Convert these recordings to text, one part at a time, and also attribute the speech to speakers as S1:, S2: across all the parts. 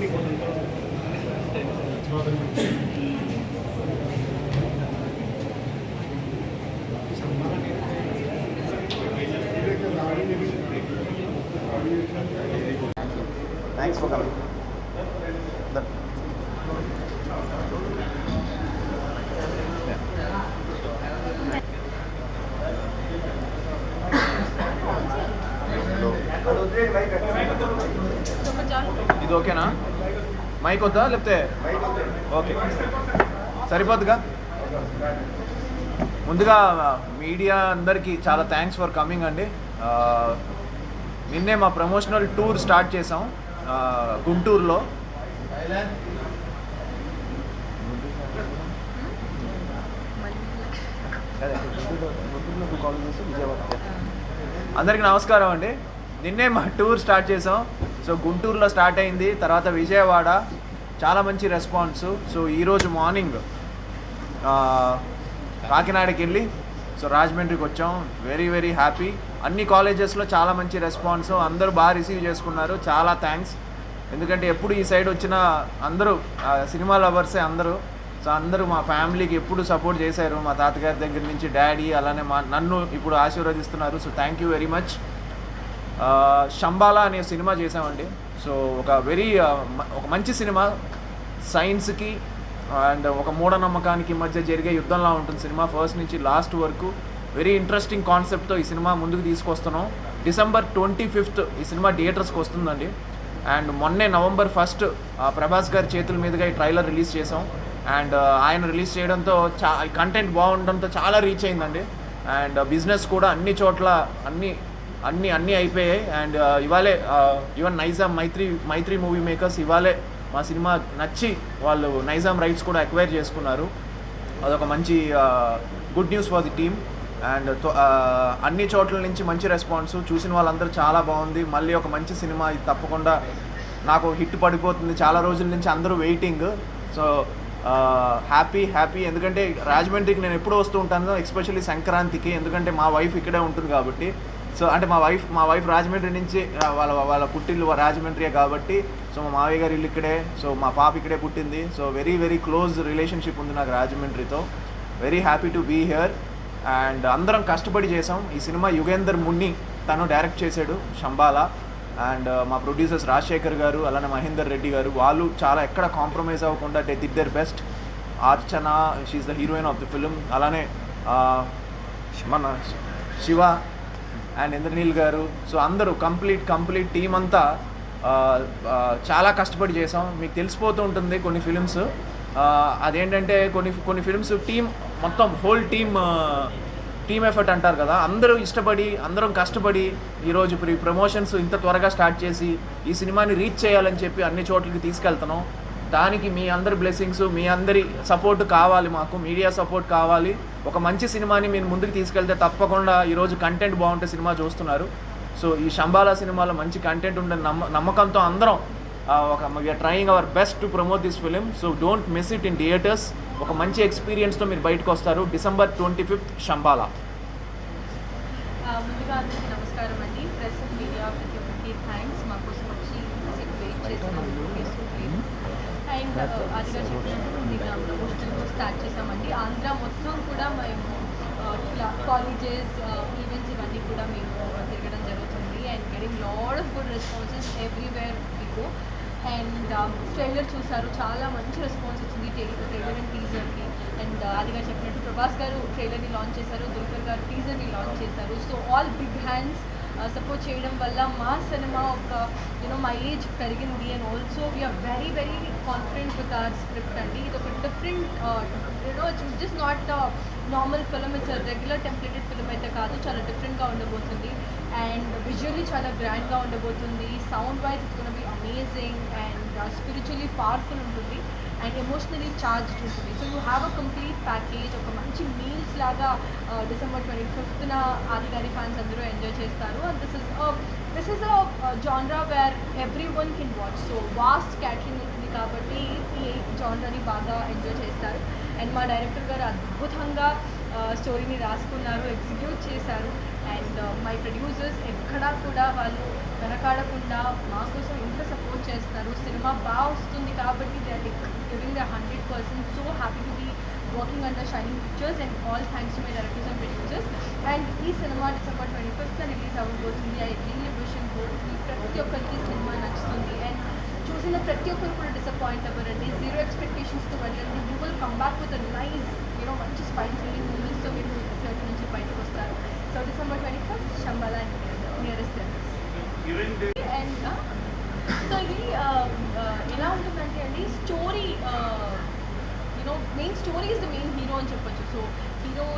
S1: Thanks for coming. ఇది ఓకేనా? Mic వద్దా లేకపోతే ఓకే సరిపోద్దుగా? ముందుగా మీడియా అందరికీ చాలా థ్యాంక్స్ ఫర్ కమింగ్ అండి. నిన్నే మా ప్రమోషనల్ టూర్ స్టార్ట్ చేసాం గుంటూరులో. అందరికీ నమస్కారం అండి. నిన్నే మా టూర్ స్టార్ట్ చేసాం. సో గుంటూరులో స్టార్ట్ అయింది, తర్వాత విజయవాడ, చాలా మంచి రెస్పాన్స్. సో ఈరోజు మార్నింగ్ కాకినాడకి వెళ్ళి సో రాజమండ్రికి వచ్చాం. Very very happy. అన్ని కాలేజెస్లో చాలా మంచి రెస్పాన్స్, అందరూ బాగా రిసీవ్ చేసుకున్నారు. చాలా థ్యాంక్స్. ఎందుకంటే ఎప్పుడు ఈ సైడ్ వచ్చిన అందరూ సినిమా లవర్సే అందరూ. సో అందరూ మా ఫ్యామిలీకి ఎప్పుడు సపోర్ట్ చేశారు. మా తాతగారి దగ్గర నుంచి డాడీ, అలానే నన్ను ఇప్పుడు ఆశీర్వదిస్తున్నారు. So thank you very much. Shambhala అనే సినిమా చేసామండి. సో ఒక మంచి సినిమా. సైన్స్కి అండ్ ఒక మూఢనమ్మకానికి మధ్య జరిగే యుద్ధంలా ఉంటుంది సినిమా, ఫస్ట్ నుంచి లాస్ట్ వరకు. వెరీ ఇంట్రెస్టింగ్ కాన్సెప్ట్తో ఈ సినిమా ముందుకు తీసుకొస్తున్నాం. December 25th ఈ సినిమా థియేటర్స్కి వస్తుందండి. అండ్ మొన్నే November 1st ప్రభాస్ గారి చేతుల మీదుగా ఈ ట్రైలర్ రిలీజ్ చేసాం. అండ్ ఆయన రిలీజ్ చేయడంతో కంటెంట్ బాగుండడంతో చాలా రీచ్ అయిందండి. అండ్ బిజినెస్ కూడా అన్ని చోట్ల అన్నీ అయిపోయాయి. అండ్ ఇవాళే ఈవెన్ నైజాం మైత్రి మూవీ మేకర్స్ ఇవాళే మా సినిమా నచ్చి వాళ్ళు నైజాం రైట్స్ కూడా అక్వైర్ చేసుకున్నారు. అదొక మంచి good news for the team. And అన్ని చోట్ల నుంచి మంచి రెస్పాన్స్, చూసిన వాళ్ళందరూ చాలా బాగుంది, మళ్ళీ ఒక మంచి సినిమా ఇది తప్పకుండా నాకు హిట్ పడిపోతుంది, చాలా రోజుల నుంచి అందరూ వెయిటింగ్. So happy. ఎందుకంటే రాజమండ్రికి నేను ఎప్పుడు వస్తూ ఉంటాను, ఎస్పెషల్లీ సంక్రాంతికి, ఎందుకంటే మా వైఫ్ ఇక్కడే ఉంటుంది కాబట్టి. సో అంటే మా వైఫ్ రాజమండ్రి నుంచి వాళ్ళ పుట్టిల్లు రాజమండ్రియే కాబట్టి. సో మా మావయ్య గారి ఇల్లు ఇక్కడే, సో మా పాప ఇక్కడే పుట్టింది. So very very close relationship ఉంది నాకు రాజమండ్రితో. Very happy to be here. And అందరం కష్టపడి చేసాం ఈ సినిమా. యుగేందర్ మున్ని తను డైరెక్ట్ చేశాడు శంబాలా. అండ్ మా ప్రొడ్యూసర్స్ రాజశేఖర్ గారు, అలానే మహేందర్ రెడ్డి గారు, వాళ్ళు చాలా ఎక్కడ కాంప్రమైజ్ అవ్వకుండా they did their best. Archana, she is the heroine of the film. అలానే మన శివ అండ్ ఇంద్రనీల్ గారు. సో అందరూ కంప్లీట్ టీం అంతా చాలా కష్టపడి చేసాం. మీకు తెలిసిపోతూ ఉంటుంది కొన్ని ఫిలిమ్స్ అదేంటంటే కొన్ని ఫిలిమ్స్ టీం మొత్తం హోల్ టీమ్ ఎఫర్ట్ అంటారు కదా, అందరూ ఇష్టపడి అందరం కష్టపడి ఈరోజు ఇప్పుడు ఈ ప్రమోషన్స్ ఇంత త్వరగా స్టార్ట్ చేసి ఈ సినిమాని రీచ్ చేయాలని చెప్పి అన్ని చోట్లకి తీసుకెళ్తున్నాం. దానికి మీ అందరి బ్లెస్సింగ్స్, మీ అందరి సపోర్ట్ కావాలి, మాకు మీడియా సపోర్ట్ కావాలి. ఒక మంచి సినిమాని మీరు ముందుకు తీసుకెళ్తే తప్పకుండా ఈరోజు కంటెంట్ బాగుంటే సినిమా చూస్తున్నారు. సో ఈ శంబాలా సినిమాలో మంచి కంటెంట్ ఉండే నమ్మకంతో అందరం we are trying our best to promote this film. So don't miss it in theatres. ఒక మంచి ఎక్స్పీరియన్స్తో మీరు బయటకు వస్తారు. December 25th Shambhala.
S2: ముందుగా అందరికీ నమస్కారం అండి. ప్రెస్ అండ్ మీడియా ప్రతి థ్యాంక్స్ మా కోసం వచ్చి వెయిట్ చేసినందుకు. అండ్ అదిగా చెప్పినట్టు నిన్న ప్రమోషనల్ స్టార్ట్ చేసామండి. ఆంధ్ర మొత్తం కూడా మేము కాలేజెస్ ఈవెంట్స్ ఇవన్నీ కూడా మేము తిరగడం జరుగుతుంది. And getting lot of good responses everywhere మీకు. అండ్ ట్రైలర్ చూసారు, చాలా మంచి రెస్పాన్స్ వచ్చింది ట్రైలర్ అండ్ టీజర్కి. అండ్ అదిగా చెప్పినట్టు ప్రభాస్ గారు ట్రైలర్ని లాంచ్ చేశారు, దుల్కర్ గారు టీజర్ని లాంచ్ చేశారు. So all big hands support చేయడం వల్ల మా సినిమా ఒక మా ఏజ్ పెరిగింది. And also we are very very confident with our script అండి. ఇది ఒక different it's just not normal film, it's regular templated film అయితే కాదు, చాలా డిఫరెంట్గా ఉండబోతుంది. అండ్ విజువల్లీ చాలా గ్రాండ్గా ఉండబోతుంది. Sound wise it's gonna B amazing. And spiritually powerful ఉంటుంది అండ్ ఎమోషనలీ చార్జ్డ్ ఉంటుంది. So you have a complete package. ఒక మంచి మీల్స్ లాగా December 25th ఆది గారి ఫ్యాన్స్ అందరూ ఎంజాయ్ చేస్తారు. And this is a genre where everyone can watch. So vast catering ఉంటుంది కాబట్టి ఈ జాన్రాని బాగా ఎంజాయ్ చేస్తారు. అండ్ మా డైరెక్టర్ గారు అద్భుతంగా స్టోరీని రాసుకున్నారు, ఎగ్జిక్యూట్ చేశారు. అండ్ మై ప్రొడ్యూసర్స్ ఎక్కడా కూడా వాళ్ళు వెనకాడకుండా మా కోసం ఇంత సపోర్ట్ చేస్తారు. సినిమా బాగా వస్తుంది కాబట్టి they are like giving the 100%. So happy to be working under Shining Pictures and all thanks to my directors and producers. And ఈ సినిమా December 21st రిలీజ్ అవ్వబోతుంది. I really wish and hope ప్రతి ఒక్కరికి cinema నచ్చుతుంది and చూసిన ప్రతి ఒక్కరు కూడా డిసప్పాయింట్ అవ్వరండి. జీరో ఎక్స్పెక్టేషన్స్తో వెళ్ళండి. You will come back with nice మంచి స్పైన్ థ్రిల్లింగ్ మూవీస్తో మీరు థియేటర్ నుంచి బయటకు వస్తారు. So December 21st Shambhala nearest and so ఇది ఎలా ఉంటుందంటే అండి story main story is the main hero అని చెప్పొచ్చు. సో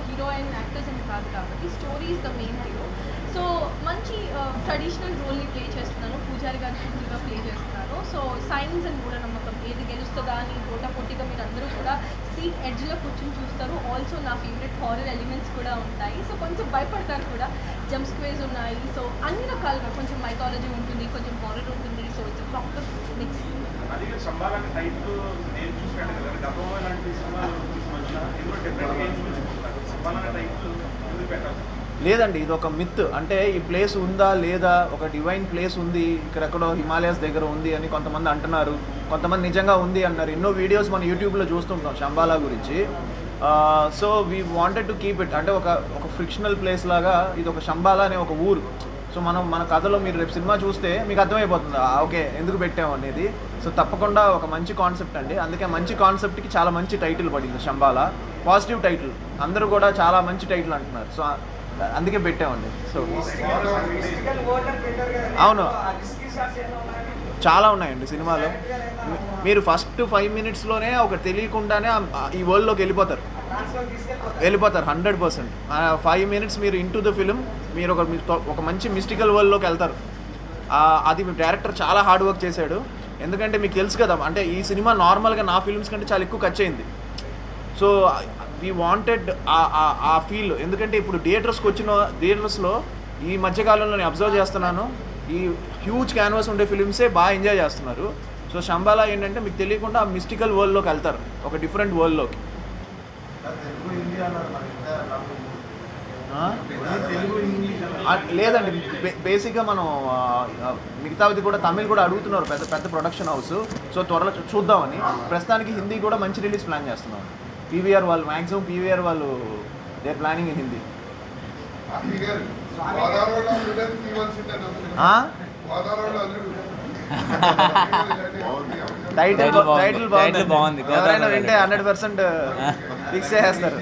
S2: హీరోయిన్ యాక్టర్స్ అని కాదు కాబట్టి story is the main hero. So మంచి ట్రెడిషనల్ రోల్ని ప్లే చేస్తున్నాను. పూజారి గారి కూతురుగా ప్లే చేస్తున్నాను. సో సైన్స్ అండ్ మూఢనమ్మకం ఏది గెలుస్తుందా అని పోటాపోటీగా మీరు అందరూ కూడా సీట్ ఎడ్జ్లో కూర్చొని చూస్తారు. ఆల్సో నా ఫేవరెట్ హారర్ ఎలిమెంట్స్ కూడా ఉంటాయి. సో కొంచెం భయపడతారు కూడా. జంప్ స్క్వేర్స్ ఉన్నాయి. సో అన్ని రకాలుగా కొంచెం మైథాలజీ ఉంటుంది, కొంచెం హారర్ ఉంటుంది. So it's proper mix.
S1: లేదండి, ఇది ఒక మిత్. అంటే ఈ ప్లేస్ ఉందా లేదా, ఒక డివైన్ ప్లేస్ ఉంది ఇక్కడెక్కడో హిమాలయాస్ దగ్గర ఉంది అని కొంతమంది అంటున్నారు. కొంతమంది నిజంగా ఉంది అన్నారు. ఎన్నో వీడియోస్ మన యూట్యూబ్లో చూస్తుంటాం శంబాలా గురించి. So we wanted to keep it అంటే ఒక ఫ్రిక్షనల్ ప్లేస్ లాగా ఇది ఒక శంబాలా అనే ఒక ఊరు. సో మన కథలో మీరు రేపు సినిమా చూస్తే మీకు అర్థమైపోతుంది ఓకే ఎందుకు పెట్టాము అనేది. సో తప్పకుండా ఒక మంచి కాన్సెప్ట్ అండి. అందుకే మంచి కాన్సెప్ట్కి చాలా మంచి టైటిల్ పడింది శంబాలా. పాజిటివ్ టైటిల్, అందరూ కూడా చాలా మంచి టైటిల్ అంటున్నారు. సో అందుకే పెట్టామండి. సో అవును, చాలా ఉన్నాయండి సినిమాలో. మీరు ఫస్ట్ 5 minutesలోనే ఒక తెలియకుండానే ఈ వరల్డ్లోకి వెళ్ళిపోతారు 100%. 5 minutes మీరు ఇంటూ ద ఫిలిం మీరు ఒక మంచి మిస్టికల్ వరల్డ్లోకి వెళ్తారు. అది మీ డైరెక్టర్ చాలా హార్డ్ వర్క్ చేశాడు. ఎందుకంటే మీకు తెలుసు కదా, అంటే ఈ సినిమా నార్మల్గా నా ఫిల్మ్స్ కంటే చాలా ఎక్కువ ఖర్చు అయింది. సో వీ వాంటెడ్ ఆ ఫీల్. ఎందుకంటే ఇప్పుడు థియేటర్స్లో ఈ మధ్యకాలంలో నేను అబ్జర్వ్ చేస్తున్నాను, ఈ హ్యూజ్ క్యాన్వాస్ ఉండే ఫిలిమ్సే బాగా ఎంజాయ్ చేస్తున్నారు. సో శంబాలా ఏంటంటే మీకు తెలియకుండా ఆ మిస్టికల్ వరల్డ్లోకి వెళ్తారు, ఒక డిఫరెంట్ వరల్డ్లోకి. లేదండి, బేసిక్గా మనం మిగతాది కూడా తమిళ్ కూడా అడుగుతున్నారు, పెద్ద పెద్ద ప్రొడక్షన్ హౌస్. సో త్వరలో చూద్దామని. ప్రస్తుతానికి హిందీ కూడా మంచి రిలీజ్ ప్లాన్ చేస్తున్నాం. పీవీఆర్ వాళ్ళు మ్యాక్సిమం పీవీఆర్ వాళ్ళు they planning in Hindi. Title బాగుంది. ఎవరైనా వింటే 100% ఫిక్స్ చేస్తారు,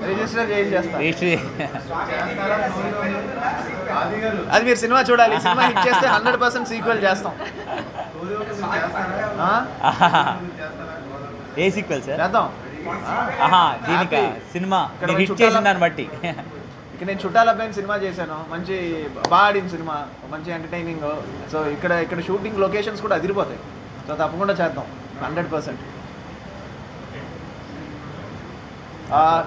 S1: రిజిస్టర్ చేస్తారు. అది మీరు సినిమా చూడాలి. సినిమా హిట్ చేస్తే 100% సీక్వెల్ చేస్తాం.
S3: ఏ సీక్వెల్ సార్
S1: చేద్దాం
S3: దీనికి సినిమా హిట్ చేసిన దాన్ని బట్టి.
S1: ఇక నేను చుట్టాల అబ్బాయిని సినిమా చేశాను, మంచి బాగా ఆడిన సినిమా, మంచి ఎంటర్టైనింగ్. సో ఇక్కడ షూటింగ్ లొకేషన్స్ కూడా అదిరిపోతాయి. సో తప్పకుండా చేద్దాం 100%.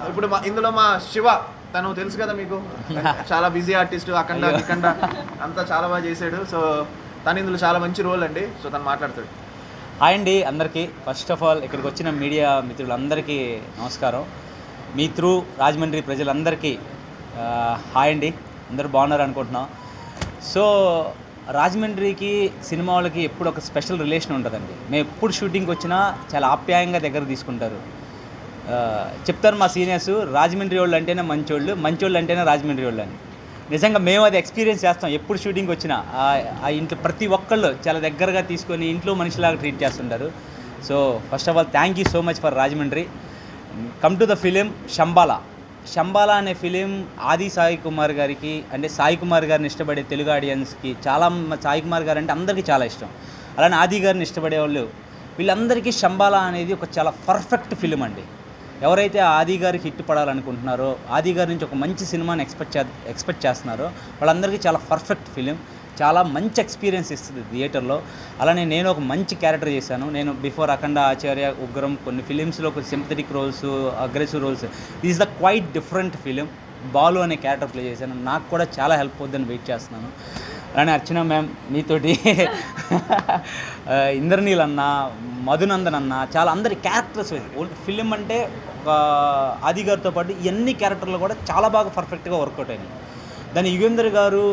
S1: ఇప్పుడు ఇందులో మా శివ, తను తెలుసు కదా మీకు, చాలా బిజీ ఆర్టిస్ట్, అఖండ అంతా చాలా బాగా చేశాడు. సో తను ఇందులో చాలా మంచి రోల్ అండి. సో తను మాట్లాడతాడు.
S3: హాయ్ అండి అందరికీ. ఫస్ట్ ఆఫ్ ఆల్ ఇక్కడికి వచ్చిన మీడియా మిత్రులందరికీ నమస్కారం. మీ త్రూ రాజమండ్రి ప్రజలందరికీ హాయ్ అండి. అందరూ బాగున్నారు అనుకుంటున్నాం. సో రాజమండ్రికి సినిమా వాళ్ళకి ఎప్పుడు ఒక స్పెషల్ రిలేషన్ ఉంటుందండి. మేము ఎప్పుడు షూటింగ్కి వచ్చినా చాలా ఆప్యాయంగా దగ్గర తీసుకుంటారు. చెప్తారు మా సీనియర్స్, రాజమండ్రి వాళ్ళు అంటేనే మంచోళ్ళు అంటేనే రాజమండ్రి వాళ్ళు అని. నిజంగా మేము అది ఎక్స్పీరియన్స్ చేస్తాం. ఎప్పుడు షూటింగ్కి వచ్చినా ఆ ఇంట్లో ప్రతి ఒక్కళ్ళు చాలా దగ్గరగా తీసుకొని ఇంట్లో మనిషిలాగా ట్రీట్ చేస్తుంటారు. So first of all thank you so much for Rajahmundry. Come to the film Shambhala అనే ఫిలిం ఆది సాయి కుమార్ గారికి, అంటే సాయి కుమార్ గారిని ఇష్టపడే తెలుగు ఆడియన్స్కి చాలా, సాయి కుమార్ గారు అంటే అందరికీ చాలా ఇష్టం. అలానే ఆది గారిని ఇష్టపడే వాళ్ళు వీళ్ళందరికీ శంబాలా అనేది ఒక చాలా పర్ఫెక్ట్ ఫిలిం అండి. ఎవరైతే ఆది గారికి హిట్ పడాలనుకుంటున్నారో, ఆది గారి నుంచి ఒక మంచి సినిమాని ఎక్స్పెక్ట్ చేస్తున్నారో వాళ్ళందరికీ చాలా పర్ఫెక్ట్ ఫిలిం. చాలా మంచి ఎక్స్పీరియన్స్ ఇస్తుంది థియేటర్లో. అలానే నేను ఒక మంచి క్యారెక్టర్ చేశాను. నేను బిఫోర్ అఖండ, ఆచార్య, ఉగ్రం కొన్ని ఫిలిమ్స్లో ఒక sympathetic roles, aggressive roles. Is the quite different film. Balu అనే క్యారెక్టర్ ప్లే చేశాను. నాకు కూడా చాలా హెల్ప్ అవుతుందని వెయిట్ చేస్తున్నాను. అలానే అర్చన మ్యామ్ మీతోటి, ఇంద్రనీల్ అన్న, మధునందన్ అన్న, చాలా అందరి క్యారెక్టర్స్ ఫిలిం అంటే ఒక ఆది గారితో పాటు ఇవన్నీ క్యారెక్టర్లు కూడా చాలా బాగా పర్ఫెక్ట్గా వర్కౌట్ అయినాయి. దాని యుగేందర్ గారు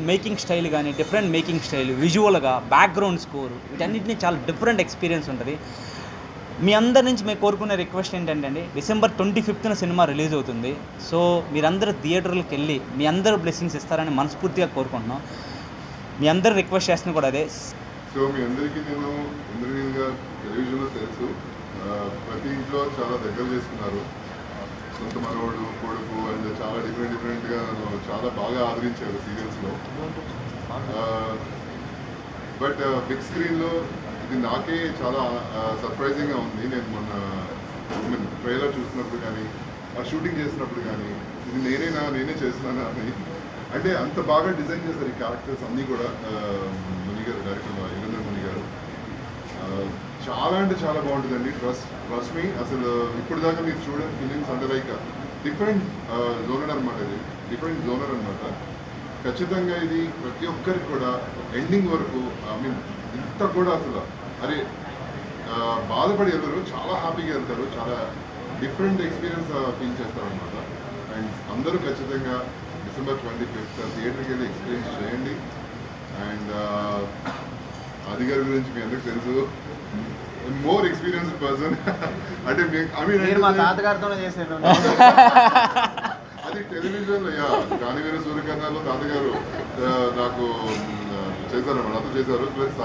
S3: మేకింగ్ స్టైల్ కానీ డిఫరెంట్ మేకింగ్ స్టైల్, విజువల్గా బ్యాక్గ్రౌండ్ స్కోర్, వీటన్నిటిని చాలా డిఫరెంట్ ఎక్స్పీరియన్స్ ఉంటుంది. మీ అందరి నుంచి మేము కోరుకునే రిక్వెస్ట్ ఏంటంటే అండి, December 25th సినిమా రిలీజ్ అవుతుంది. సో మీరందరూ థియేటర్లకు వెళ్ళి మీ అందరూ బ్లెస్సింగ్స్ ఇస్తారని మనస్ఫూర్తిగా కోరుకుంటున్నాం. మీ అందరూ రిక్వెస్ట్ చేస్తుంది కూడా అదే.
S4: సో మీ అందరికీ నేను ఇంద్రనీల్గా టెలివిజన్లో తెలుసు. ప్రతి ఇంట్లో చాలా దగ్గర చేసుకున్నారు. సొంత మనవాడు, కొడుకు అండ్ చాలా డిఫరెంట్గా చాలా బాగా ఆదరించారు సీరియల్స్లో. బట్ బిగ్ స్క్రీన్లో ఇది నాకే చాలా సర్ప్రైజింగ్గా ఉంది. నేను మొన్న ట్రైలర్ చూసినప్పుడు కానీ, ఆ షూటింగ్ చేసినప్పుడు కానీ, ఇది నేనే చేస్తున్నాను అని, అంటే అంత బాగా డిజైన్ చేశారు ఈ క్యారెక్టర్స్ అన్నీ కూడా. ముని గారు, డైరెక్టర్ యుగేందర్ ముని గారు, చాలా అంటే చాలా బాగుంటుందండి. Trust me. అసలు ఇప్పుడు దాకా మీరు చూడండి ఫిలిమ్స్ అంటే లైక్ డిఫరెంట్ జోనర్ అనమాట. ఇది డిఫరెంట్ జోనర్ అనమాట. ఖచ్చితంగా ఇది ప్రతి ఒక్కరికి కూడా ఎండింగ్ వరకు ఇంత కూడా అసలు అరే బాధపడి వెళ్ళరు, చాలా హ్యాపీగా వెళ్తారు, చాలా డిఫరెంట్ ఎక్స్పీరియన్స్ ఫీల్ చేస్తారనమాట. అండ్ అందరూ ఖచ్చితంగా December 25th థియేటర్కి వెళ్ళి ఎక్స్పీరియన్స్ చేయండి. అండ్ ఆది గారి గురించి మీ అందరికి తెలుసు, మోర్ ఎక్స్పీరియన్స్ పర్సన్. అంటే
S1: మీరు మా తాతగారితోనే చేశారు.
S4: అది టెలివిజన్లో గానివేరు సూర్యకర్ణాల్లో తాతగారు నాకు చేశారన్నమాట, అంతా చేశారు. ప్లస్